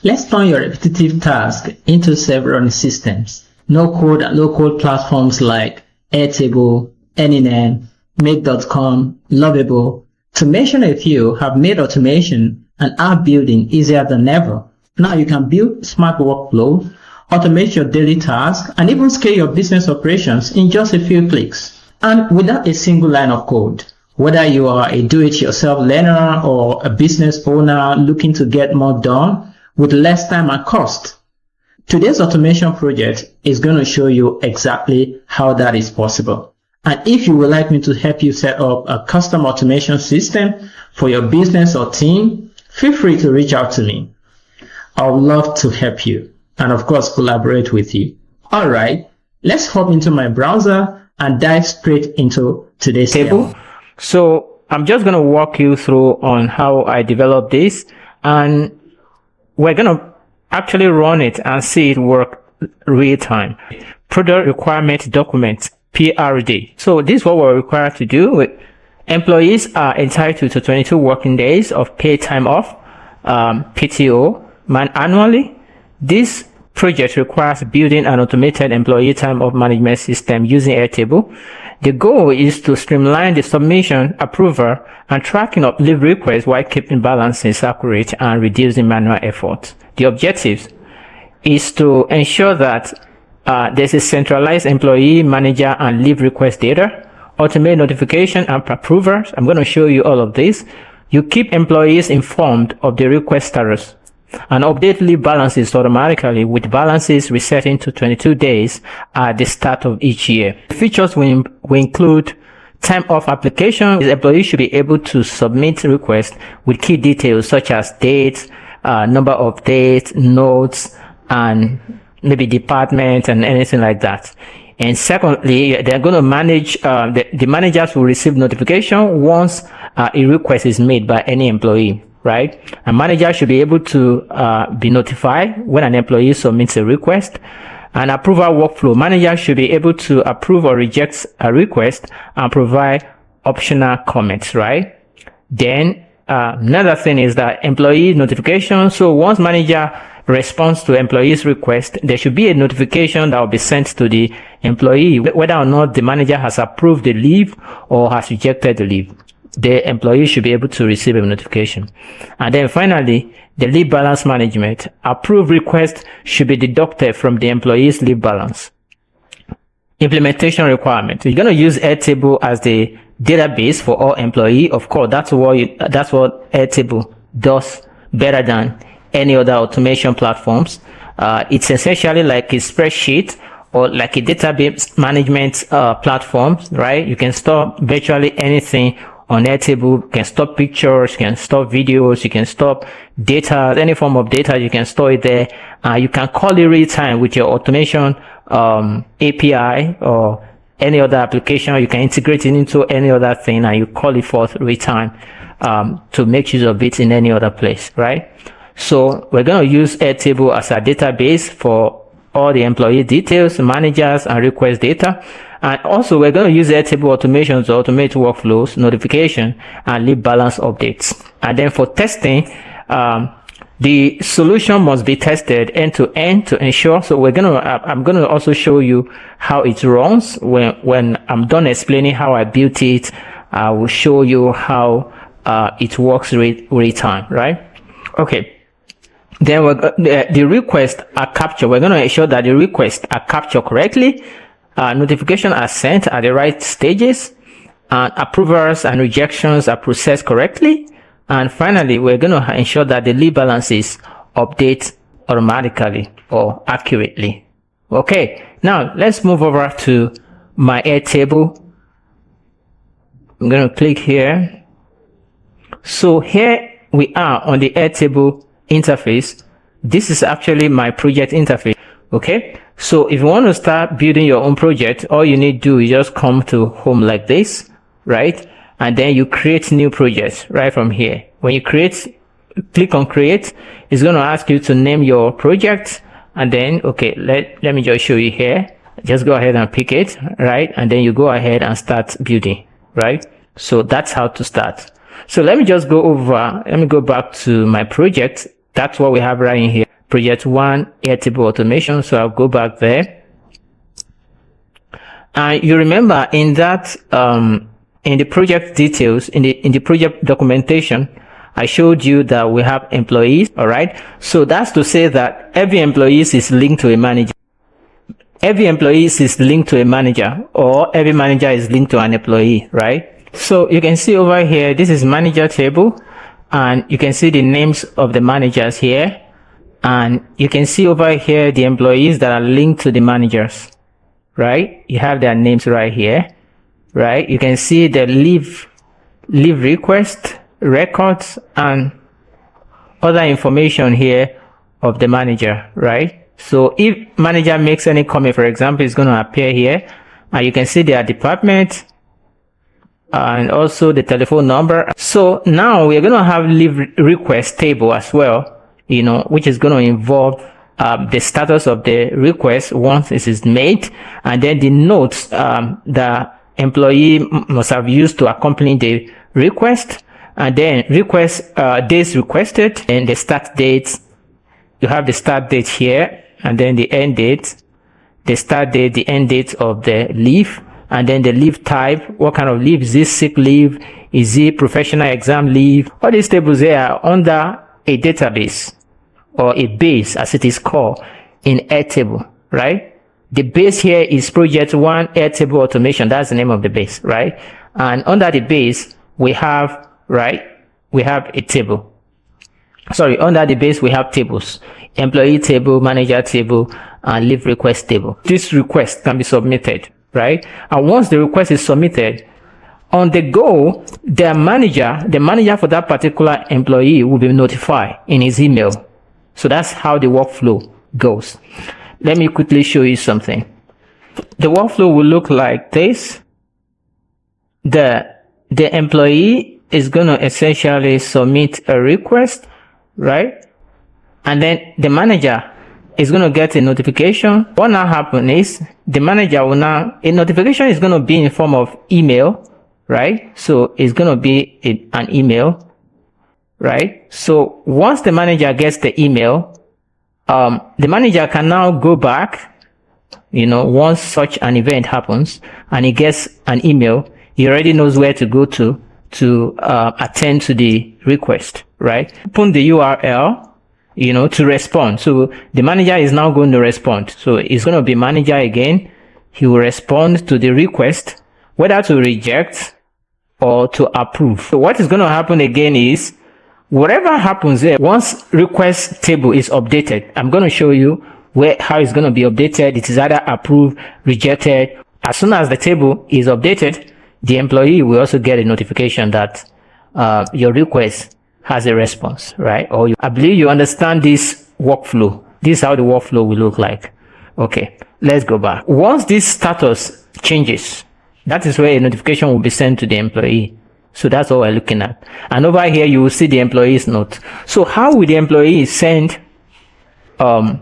Let's turn your repetitive task into self-running systems. No-code and low-code platforms like Airtable, Anynem, Make.com, Lovable, to mention a few, have made automation and app building easier than ever. Now you can build smart workflow, automate your daily tasks, and even scale your business operations in just a few clicks. And without a single line of code. Whether you are a do-it-yourself learner or a business owner looking to get more done with less time and cost. Today's automation project is going to show you exactly how that is possible. And if you would like me to help you set up a custom automation system for your business or team, feel free to reach out to me. I would love to help you and of course collaborate with you. Alright, let's hop into my browser and dive straight into today's table. So I'm just going to walk you through on how I developed this, and we're going to actually run it and see it work real time. Product requirement document, PRD. So this is what we're required to do. Employees are entitled to 22 working days of paid time off, PTO, annually. This project requires building an automated employee time off management system using Airtable. The goal is to streamline the submission, approval, and tracking of leave requests while keeping balances accurate and reducing manual effort. The objective is to ensure that there's a centralized employee, manager, and leave request data, automate notification and approvals. I'm going to show you all of this. You keep employees informed of the request status and update leave balances automatically, with balances resetting to 22 days at the start of each year. The features will include time off application. The employee should be able to submit requests with key details such as dates, number of days, notes, and maybe department and anything like that. And secondly, they're going to manage, the managers will receive notification once a request is made by any employee. Right? A manager should be able to be notified when an employee submits a request. An approval workflow. Manager should be able to approve or reject a request and provide optional comments, right? Then another thing is that employee notification. So once manager responds to employee's request, there should be a notification that will be sent to the employee whether or not the manager has approved the leave or has rejected the leave. The employee should be able to receive a notification. And then finally, the leave balance management. Approved request should be deducted from the employee's leave balance. Implementation requirement. You're going to use Airtable as the database for all employee. Of course, that's what Airtable does better than any other automation platforms. It's essentially like a spreadsheet or like a database management platform, right? You can store virtually anything on Airtable. You can store pictures, you can store videos, you can store data, any form of data, you can store it there. You can call it real time with your automation API or any other application. You can integrate it into any other thing and you call it for real time to make use of it in any other place, right? So we're going to use Airtable as a database for all the employee details, managers, and request data. And also we're going to use Airtable automation to automate workflows, notification, and leave balance updates. And then for testing, the solution must be tested end to end to ensure. So I'm going to also show you how it runs. When I'm done explaining how I built it, I will show you how it works real time, right? Okay. Then the requests are captured. We're going to ensure that the requests are captured correctly. Notifications are sent at the right stages, and approvals and rejections are processed correctly. And finally, we're going to ensure that the leave balances update automatically or accurately. Okay, now let's move over to my Airtable. I'm going to click here. So here we are on the Airtable interface. This is actually my project interface. Okay, so if you want to start building your own project, all you need to do is just come to home like this, right? And then you create new projects right from here. When you click on create, it's going to ask you to name your project. And then, okay, let me just show you here. Just go ahead and pick it, right? And then you go ahead and start building, right? So that's how to start. So let me just go back to my project. That's what we have right in here. project 1 Airtable automation. So I'll go back there. And you remember in that, in the project details, in the project documentation, I showed you that we have employees. All right. So that's to say that every employee is linked to a manager. Every employee is linked to a manager, or every manager is linked to an employee, right? So you can see over here, this is manager table, and you can see the names of the managers here. And you can see over here the employees that are linked to the managers, right? You have their names right here, right? You can see the leave request, records, and other information here of the manager, right? So if manager makes any comment, for example, it's going to appear here, and you can see their department and also the telephone number. So now we're going to have leave request table as well, you know, which is going to involve the status of the request once it is made, and then the notes the employee must have used to accompany the request, and then request days requested, and the start dates. You have the start date here, and then the end date, the start date, the end date of the leave, and then the leave type. What kind of leave? Is this sick leave? Is it professional exam leave? All these tables here are under a database, or a base as it is called in Airtable, right? The base here is project 1 Airtable automation. That's the name of the base, right? And under the base, we have, right? We have a table. Sorry, under the base, we have tables: employee table, manager table, and leave request table. This request can be submitted, right? And once the request is submitted, on the go, the manager for that particular employee will be notified in his email. So that's how the workflow goes. Let me quickly show you something. The workflow will look like this. The employee is going to essentially submit a request, right? And then the manager is going to get a notification. What now happens is the manager will now, a notification is going to be in form of email, right? So it's going to be an email, right? So once the manager gets the email, the manager can now go back, you know, once such an event happens and he gets an email, he already knows where to go to attend to the request, right? Open the URL, you know, to respond. So the manager is now going to respond. So it's going to be manager again. He will respond to the request, whether to reject or to approve. So what is going to happen again is, whatever happens there, once request table is updated, I'm going to show you how it's going to be updated. It is either approved, rejected. As soon as the table is updated, the employee will also get a notification that your request has a response, right? I believe you understand this workflow. This is how the workflow will look like. Okay, let's go back. Once this status changes, that is where a notification will be sent to the employee. So that's what we're looking at. And over here, you will see the employee's note. So how will the employee send a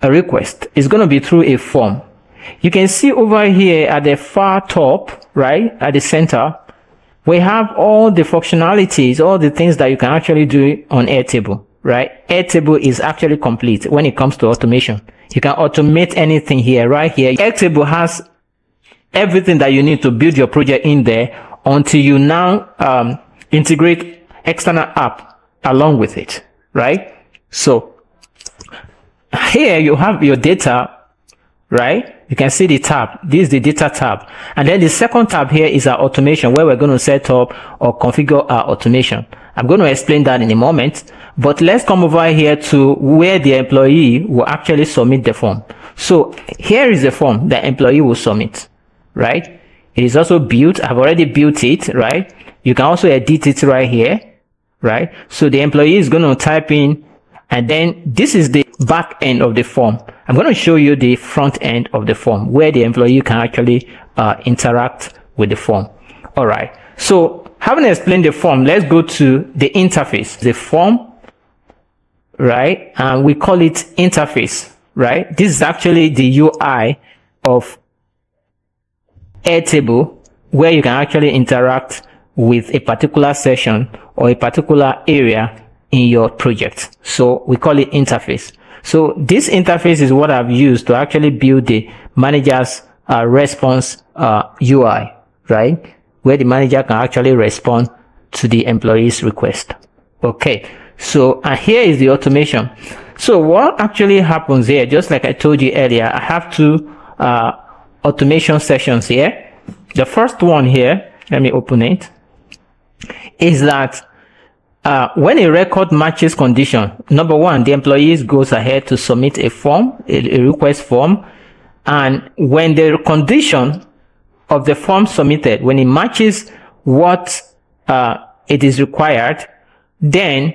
request? It's going to be through a form. You can see over here at the far top, right, at the center, we have all the functionalities, all the things that you can actually do on Airtable, right? Airtable is actually complete when it comes to automation. You can automate anything here, right here. Airtable has everything that you need to build your project in there until you now integrate external app along with it, right? So here you have your data, right? You can see the tab. This is the data tab. And then the second tab here is our automation, where we're going to set up or configure our automation. I'm going to explain that in a moment, but let's come over here to where the employee will actually submit the form. So here is the form the employee will submit, right? It is also built. I've already built it, right? You can also edit it right here, right? So the employee is going to type in, and then this is the back end of the form. I'm going to show you the front end of the form, where the employee can actually interact with the form. All right. So having explained the form, let's go to the interface. The form, right? And we call it interface, right? This is actually the UI of Airtable, where you can actually interact with a particular session or a particular area in your project. So we call it interface. So this interface is what I've used to actually build the manager's response UI, right? Where the manager can actually respond to the employee's request. Okay, so here is the automation. So what actually happens here, just like I told you earlier, I have two automation sessions here. The first one here, let me open it, is that when a record matches condition, number one, the employee goes ahead to submit a form, a request form, and when the condition of the form submitted, when it matches what it is required, then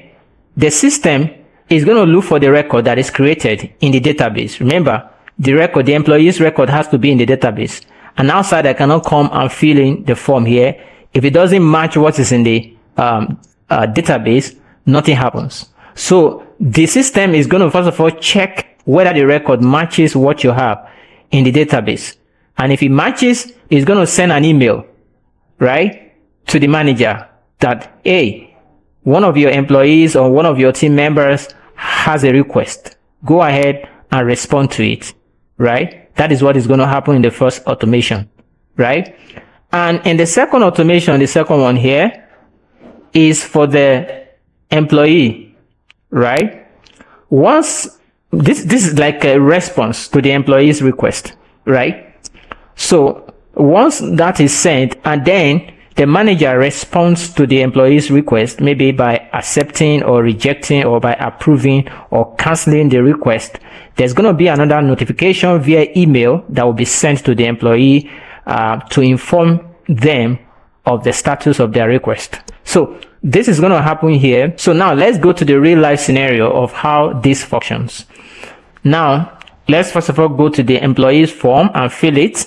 the system is going to look for the record that is created in the database. Remember, the record, the employee's record has to be in the database. And outside, I cannot come and fill in the form here. If it doesn't match what is in the database, nothing happens. So the system is going to first of all check whether the record matches what you have in the database. And if it matches, it's going to send an email, right, to the manager that, hey, one of your employees or one of your team members has a request. Go ahead and respond to it, right? That is what is going to happen in the first automation, right? And in the second automation, the second one here is for the employee, right? Once this is like a response to the employee's request, right? So once that is sent, and then the manager responds to the employee's request, maybe by accepting or rejecting or by approving or canceling the request, there's going to be another notification via email that will be sent to the employee to inform them of the status of their request. So this is going to happen here. So now let's go to the real life scenario of how this functions. Now, let's first of all go to the employee's form and fill it.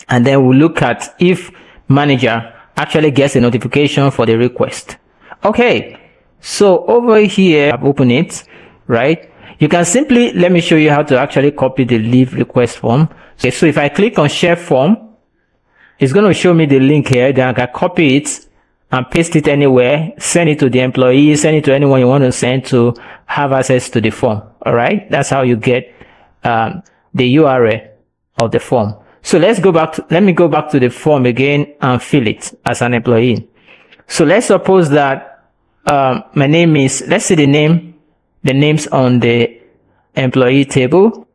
And then we'll look at if manager actually gets a notification for the request. Okay, so over here, I've opened it, right? You can simply, let me show you how to actually copy the leave request form. Okay, so if I click on share form, it's going to show me the link here. Then I can copy it and paste it anywhere, send it to the employee, send it to anyone you want to send to have access to the form. All right, that's how you get the URL of the form. So let me go back to the form again and fill it as an employee. So let's suppose that my name is, let's say the names on the employee table.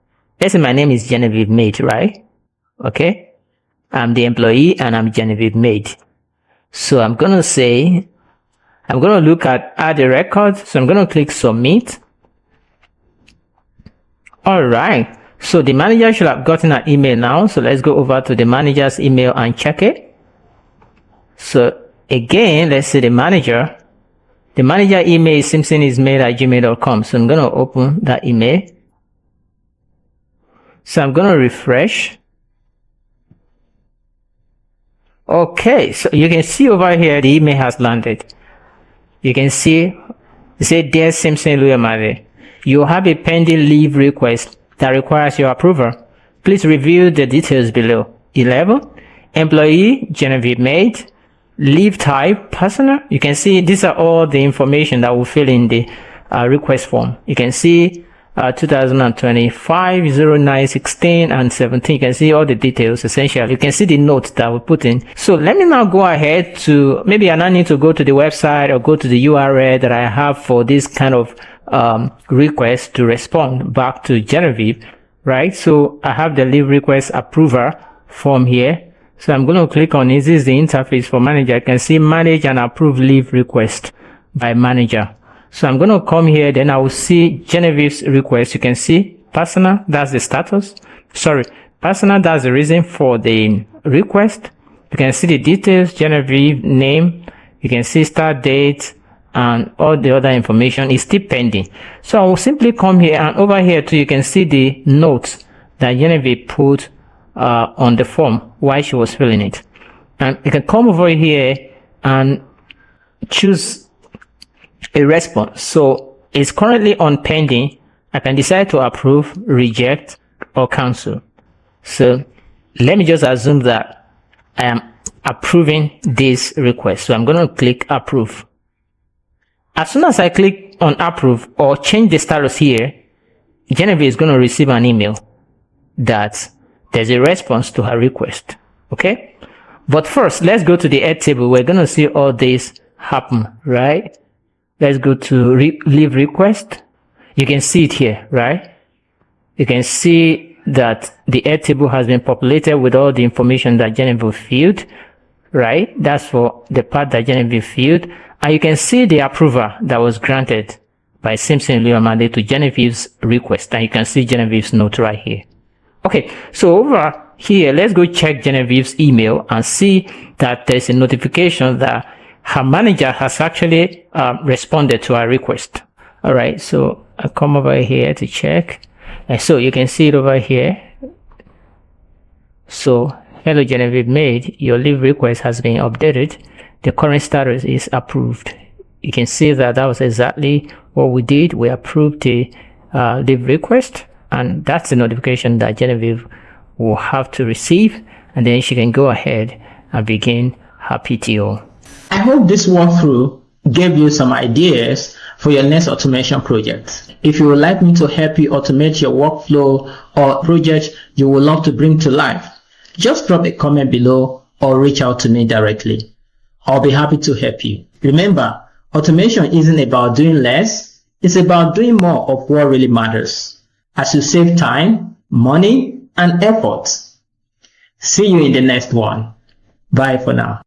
Let's say my name is Genevieve Maid, right? Okay. I'm the employee and I'm Genevieve Maid. So I'm going to look at add a record. So I'm going to click submit. All right. So the manager should have gotten an email now. So let's go over to the manager's email and check it. So again, let's see the manager email is simpsonismail@gmail.com. So I'm going to open that email. So I'm going to refresh. Okay. So you can see over here, the email has landed. You can see, it said, dear Simpson Luyamade, you have a pending leave request that requires your approval. Please review the details below. 11. Employee, Genevieve Maid. Leave type, personal. You can see these are all the information that will fill in the request form. You can see 2025, 09, 16, and 17. You can see all the details essentially. You can see the notes that we put in. So let me now go ahead to, maybe I now need to go to the website or go to the URL that I have for this kind of request to respond back to Genevieve, right? So I have the leave request approver form here. So I'm going to click on it. This is the interface for manager. I can see manage and approve leave request by manager. So I'm going to come here, then I will see Genevieve's request. You can see personal, that's the status. Sorry, personal, that's the reason for the request. You can see the details, Genevieve name. You can see start date and all the other information is still pending. So I will simply come here, and over here too, you can see the notes that Genevieve put on the form while she was filling it. And you can come over here and choose a response. So it's currently on pending. I can decide to approve, reject, or cancel. So let me just assume that I am approving this request. So I'm going to click approve. As soon as I click on approve or change the status here, Genevieve is going to receive an email that there's a response to her request. Okay. But first, let's go to the Airtable. We're going to see all this happen, right? Let's go to leave request. You can see it here, right? You can see that the Airtable has been populated with all the information that Genevieve filled, right? That's for the part that Genevieve filled. And you can see the approval that was granted by Simpson Liamade to Genevieve's request. And you can see Genevieve's note right here. Okay, so over here, let's go check Genevieve's email and see that there's a notification that her manager has actually responded to her request. All right, so I come over here to check. And so you can see it over here. So, hello Genevieve Maid, your leave request has been updated. The current status is approved. You can see that that was exactly what we did. We approved the leave request, and that's the notification that Genevieve will have to receive, and then she can go ahead and begin her PTO. I hope this walkthrough gave you some ideas for your next automation project. If you would like me to help you automate your workflow or project you would love to bring to life, just drop a comment below or reach out to me directly. I'll be happy to help you. Remember, automation isn't about doing less, it's about doing more of what really matters, as you save time, money, and effort. See you in the next one. Bye for now.